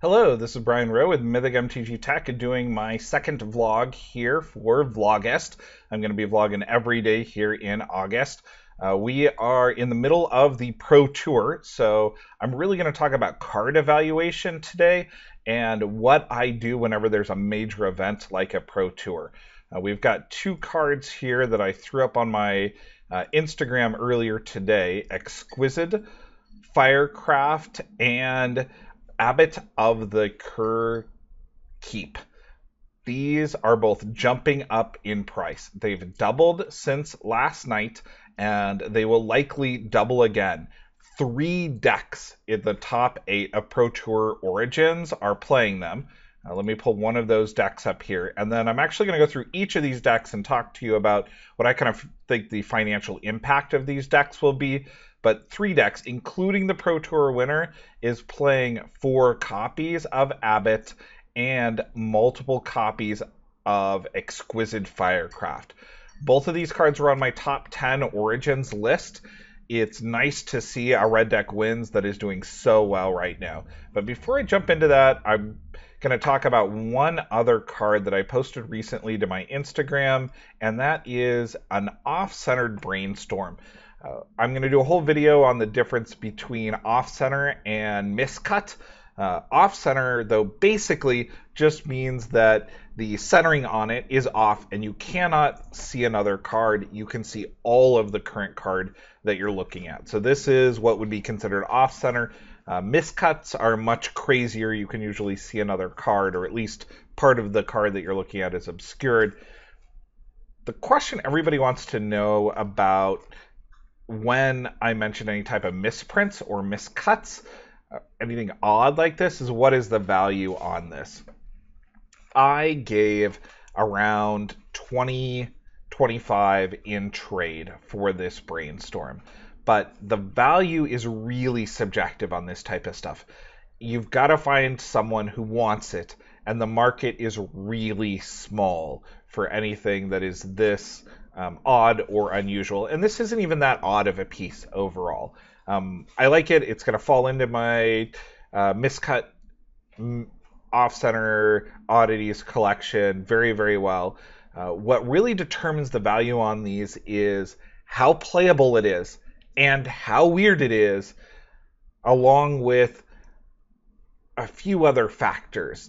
Hello, this is Brian Rowe with Mythic MTG Tech doing my second vlog here for Vlogust. I'm going to be vlogging every day here in August. We are in the middle of the Pro Tour, so I'm really going to talk about card evaluation today and what I do whenever there's a major event like a Pro Tour. We've got two cards here that I threw up on my Instagram earlier today, Exquisite Firecraft and Abbot of the Cur Keep. These are both jumping up in price. They've doubled since last night, and they will likely double again. 3 decks in the top 8 of Pro Tour Origins are playing them. Let me pull one of those decks up here, and then I'm actually going to go through each of these decks and talk to you about what I kind of think the financial impact of these decks will be. But 3 decks, including the Pro Tour winner, is playing 4 copies of Abbot and multiple copies of Exquisite Firecraft. Both of these cards were on my top 10 Origins list. It's nice to see a red deck wins that is doing so well right now. But before I jump into that, I'm going to talk about one other card that I posted recently to my Instagram, and that is an off-centered Brainstorm. I'm going to do a whole video on the difference between off-center and miscut. Off-center, though, basically just means that the centering on it is off and you cannot see another card. You can see all of the current card that you're looking at. So this is what would be considered off-center. Miscuts are much crazier. You can usually see another card, or at least part of the card that you're looking at is obscured. The question everybody wants to know about when I mention any type of misprints or miscuts, anything odd like this, is what is the value on this? I gave around 20-25 in trade for this Brainstorm, but the value is really subjective on this type of stuff. You've got to find someone who wants it, and the market is really small for anything that is this odd or unusual. And this isn't even that odd of a piece overall. I like it. It's going to fall into my miscut off-center oddities collection very, very well. What really determines the value on these is how playable it is and how weird it is, along with a few other factors.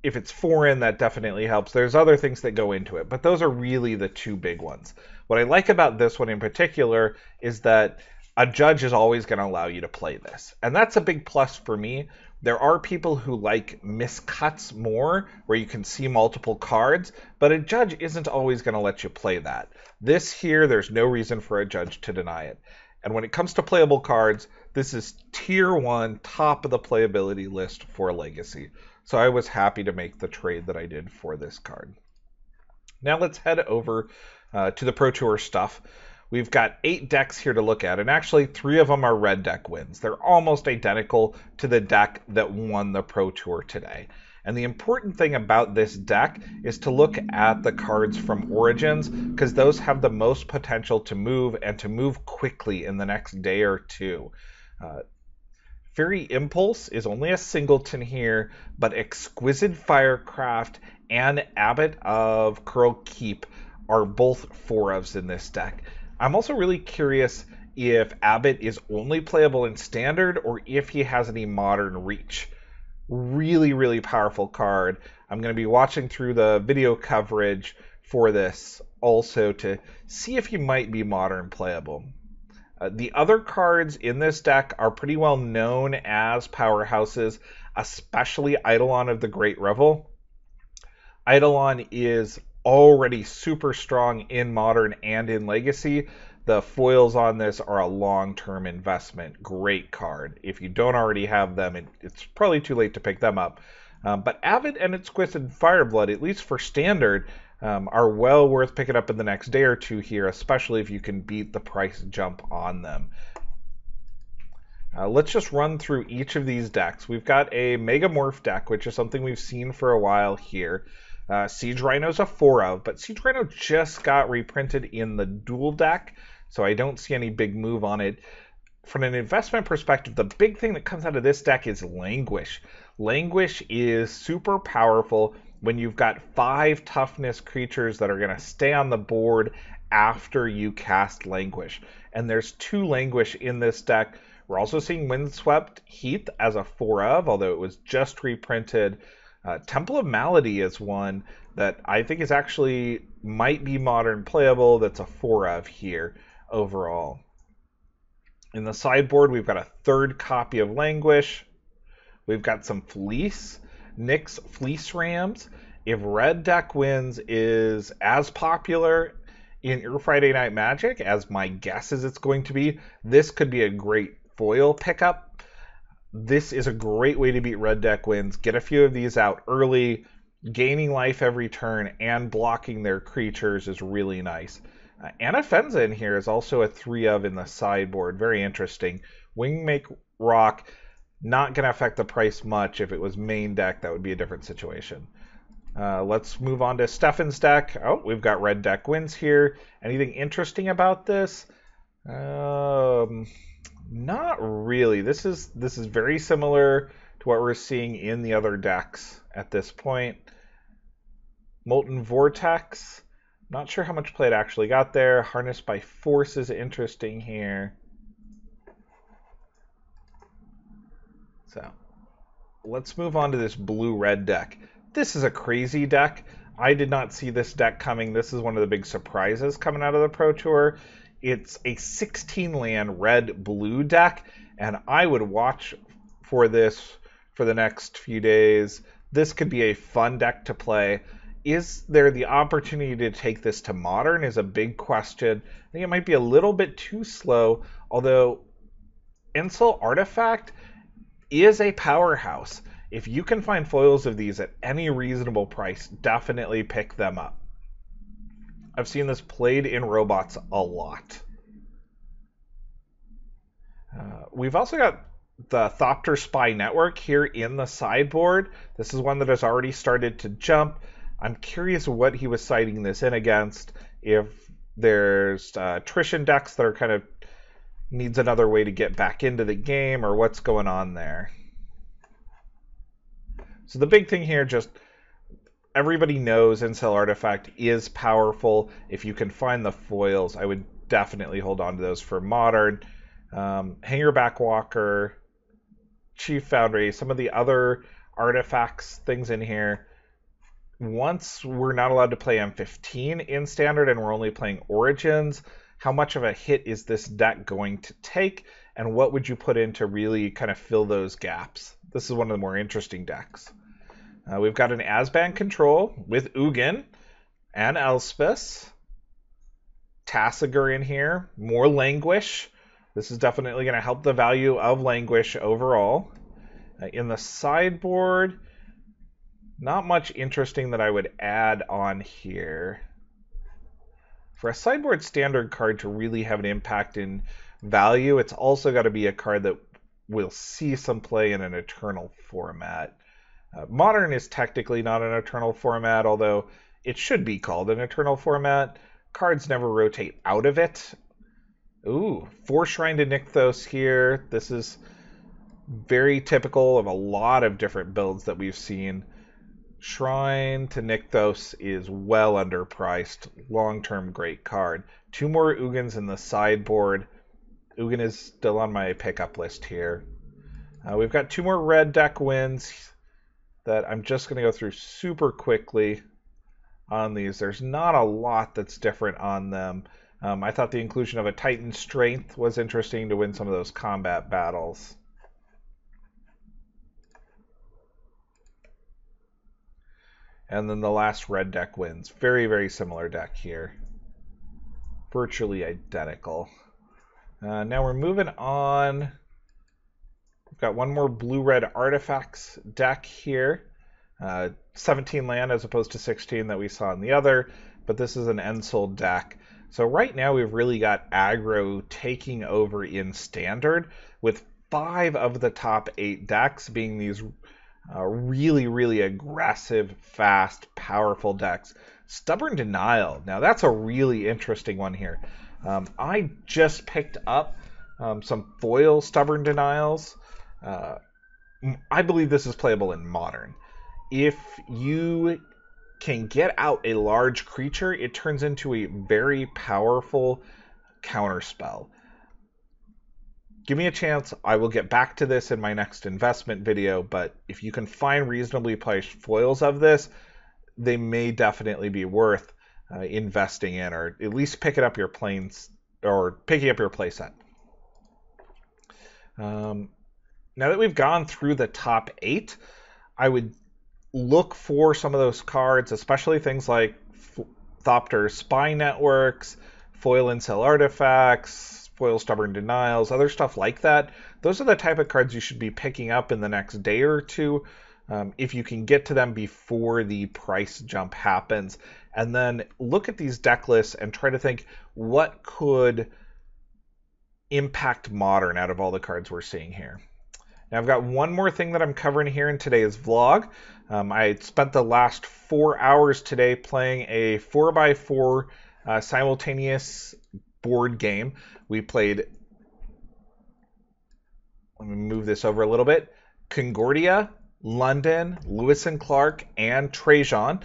If it's foreign, that definitely helps. There's other things that go into it, but those are really the 2 big ones. What I like about this one in particular is that a judge is always going to allow you to play this, and that's a big plus for me. There are people who like miscuts more, where you can see multiple cards, but a judge isn't always going to let you play that. This here, there's no reason for a judge to deny it. And when it comes to playable cards, this is tier 1, top of the playability list for Legacy. So I was happy to make the trade that I did for this card. Now let's head over to the Pro Tour stuff. We've got 8 decks here to look at, and actually 3 of them are red deck wins. They're almost identical to the deck that won the Pro Tour today. And the important thing about this deck is to look at the cards from Origins, because those have the most potential to move, and to move quickly in the next day or 2. Fairy Impulse is only a singleton here, but Exquisite Firecraft and Abbot of Cur Keep are both 4-ofs in this deck. I'm also really curious if Abbot is only playable in Standard or if he has any Modern reach. Really, really powerful card. I'm going to be watching through the video coverage for this also to see if he might be Modern playable. The other cards in this deck are pretty well known as powerhouses, especially Eidolon of the Great Revel. Eidolon is already super strong in Modern and in Legacy. The foils on this are a long-term investment. Great card. If you don't already have them, it's probably too late to pick them up. But Avid and Exquisite Fireblood, at least for Standard, are well worth picking up in the next day or 2 here, especially if you can beat the price jump on them. Let's just run through each of these decks. We've got a Megamorph deck, which is something we've seen for a while here. Siege Rhino's a 4-of, but Siege Rhino just got reprinted in the dual deck, so I don't see any big move on it. from an investment perspective, the big thing that comes out of this deck is Languish. Languish is super powerful when you've got 5 toughness creatures that are going to stay on the board after you cast Languish. And there's 2 Languish in this deck. We're also seeing Windswept Heath as a 4 of, although it was just reprinted. Temple of Malady is one that I think is actually might be modern playable. That's a 4 of here overall. In the sideboard, we've got a 3rd copy of Languish. We've got some Fleece, Nyx Fleece Rams. If Red Deck Wins is as popular in your Friday Night Magic as my guess is it's going to be, this could be a great foil pickup. This is a great way to beat Red Deck Wins. Get a few of these out early. Gaining life every turn and blocking their creatures is really nice. Anafenza in here is also a 3 of in the sideboard. Very interesting. Wingmake Rock, not going to affect the price much. If it was main deck, that would be a different situation. Let's move on to Stefan's deck. Oh, we've got Red Deck Wins here. Anything interesting about this? Not really. This is very similar to what we're seeing in the other decks at this point. Molten Vortex. Not sure how much play it actually got there. Harnessed by Force is interesting here. So let's move on to this blue-red deck. This is a crazy deck. I did not see this deck coming. This is one of the big surprises coming out of the Pro Tour. It's a 16-land red-blue deck, and I would watch for this for the next few days. This could be a fun deck to play. Is there the opportunity to take this to Modern is a big question. I think it might be a little bit too slow, although Ensoul Artifact is a powerhouse. If you can find foils of these at any reasonable price, definitely pick them up. I've seen this played in robots a lot. We've also got the Thopter Spy Network here in the sideboard. This is one that has already started to jump. I'm curious what he was citing this in against. If there's attrition decks that are kind of needs another way to get back into the game, or what's going on there. So the big thing here, just everybody knows Ensoul Artifact is powerful. If you can find the foils, I would definitely hold on to those for Modern. Hangerback Walker, Chief Foundry, some of the other artifacts, things in here. Once we're not allowed to play M15 in Standard and we're only playing Origins, how much of a hit is this deck going to take, and what would you put in to really kind of fill those gaps? This is one of the more interesting decks. We've got an Asban Control with Ugin and Elspeth. Tassiger in here. More Languish. This is definitely going to help the value of Languish overall. In the sideboard, not much interesting that I would add on here. For a sideboard standard card to really have an impact in value, it's also got to be a card that will see some play in an Eternal format. Modern is technically not an Eternal format, although it should be called an Eternal format. Cards never rotate out of it. Ooh, 4 Shrine to Nykthos here. This is very typical of a lot of different builds that we've seen. Shrine to Nykthos is well underpriced. Long-term great card. 2 more Ugins in the sideboard. Ugin is still on my pickup list here. We've got 2 more Red Deck Wins that I'm just going to go through super quickly on these. There's not a lot that's different on them. I thought the inclusion of a Titan Strength was interesting to win some of those combat battles. And then the last Red Deck Wins. Very, very similar deck here. Virtually identical. Now we're moving on. We've got one more Blue-Red Artifacts deck here. 17 land as opposed to 16 that we saw in the other. But this is an Ensoul deck. So right now we've really got aggro taking over in Standard, with 5 of the top 8 decks being these really, really aggressive, fast, powerful decks. Stubborn Denial. Now that's a really interesting one here. I just picked up some foil Stubborn Denials. I believe this is playable in Modern. If you can get out a large creature, it turns into a very powerful counterspell. Give me a chance. I will get back to this in my next investment video, but if you can find reasonably priced foils of this, they may definitely be worth investing in, or at least picking up your planes or picking up your playset. Now that we've gone through the top 8, I would look for some of those cards, especially things like Thopter's Spy Networks, Foil Incel Artifacts, Foil Stubborn Denials, other stuff like that. Those are the type of cards you should be picking up in the next day or two, if you can get to them before the price jump happens. And then look at these deck lists and try to think what could impact Modern out of all the cards we're seeing here. Now I've got one more thing that I'm covering here in today's vlog. I spent the last 4 hours today playing a 4x4 simultaneous board game. We played, let me move this over a little bit, Concordia, London, Lewis and Clark, and Trajan.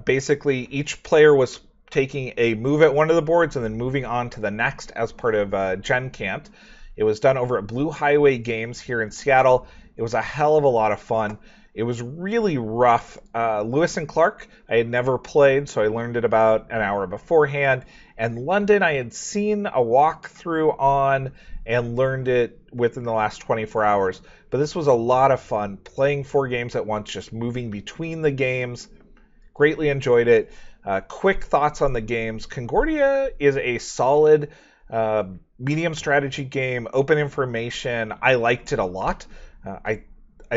Basically, each player was taking a move at one of the boards and then moving on to the next as part of Gen Cant. It was done over at Blue Highway Games here in Seattle. It was a hell of a lot of fun. It was really rough. Lewis and Clark, I had never played, so I learned it about an hour beforehand. And London, I had seen a walkthrough on and learned it within the last 24 hours. But this was a lot of fun, playing 4 games at once, just moving between the games. Greatly enjoyed it. Quick thoughts on the games. Concordia is a solid medium strategy game, open information. I liked it a lot. I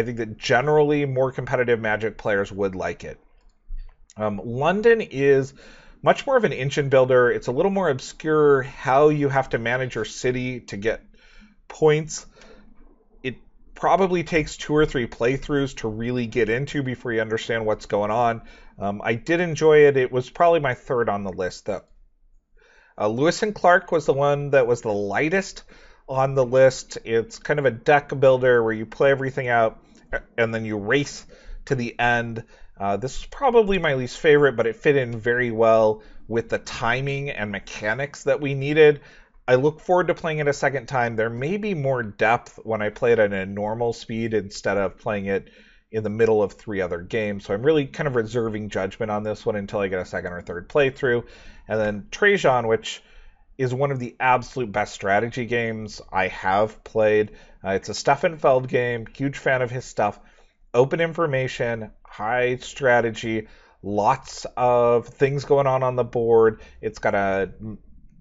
think that generally more competitive Magic players would like it. London is much more of an engine builder. It's a little more obscure how you have to manage your city to get points. It probably takes 2 or 3 playthroughs to really get into before you understand what's going on. I did enjoy it. It was probably my 3rd on the list, though. Lewis and Clark was the one that was the lightest on the list. It's kind of a deck builder where you play everything out and then you race to the end. This is probably my least favorite, but it fit in very well with the timing and mechanics that we needed. I look forward to playing it a second time. There may be more depth when I play it at a normal speed instead of playing it in the middle of 3 other games. So I'm really kind of reserving judgment on this one until I get a 2nd or 3rd playthrough. And then Trajan, which is one of the absolute best strategy games I have played. It's a Stefan Feld game. Huge fan of his stuff. Open information, high strategy, lots of things going on the board. It's got a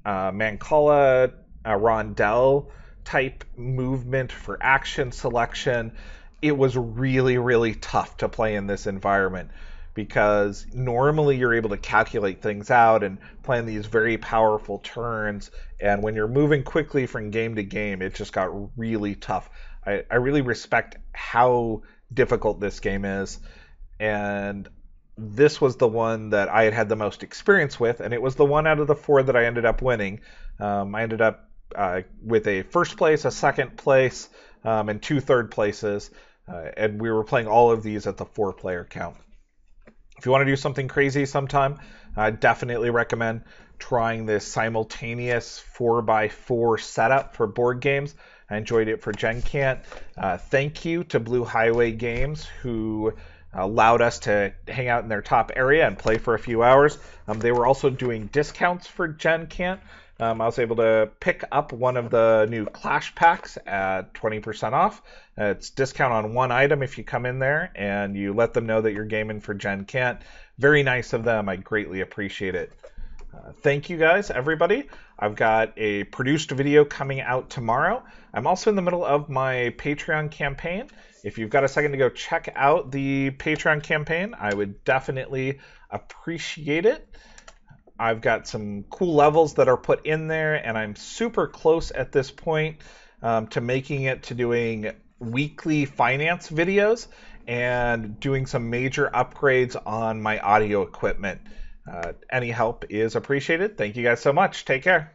Mancala, a Rondell type movement for action selection. It was really, really tough to play in this environment because normally you're able to calculate things out and plan these very powerful turns. And when you're moving quickly from game to game, it just got really tough. I really respect how difficult this game is. And this was the one that I had the most experience with, and it was the one out of the 4 that I ended up winning. I ended up with a 1st place, a 2nd place, and 2 3rd places. And we were playing all of these at the 4-player count. If you want to do something crazy sometime, I definitely recommend trying this simultaneous 4x4 setup for board games. I enjoyed it for Gen Cant. Thank you to Blue Highway Games, who allowed us to hang out in their top area and play for a few hours. They were also doing discounts for Gen Cant. I was able to pick up one of the new Clash packs at 20% off. It's discount on 1 item if you come in there and you let them know that you're gaming for Gen Cant. Very nice of them. I greatly appreciate it. Thank you guys, everybody. I've got a produced video coming out tomorrow. I'm also in the middle of my Patreon campaign. If you've got a second to go check out the Patreon campaign, I would definitely appreciate it. I've got some cool levels that are put in there, and I'm super close at this point to making it to doing weekly finance videos and doing some major upgrades on my audio equipment. Any help is appreciated. Thank you guys so much. Take care.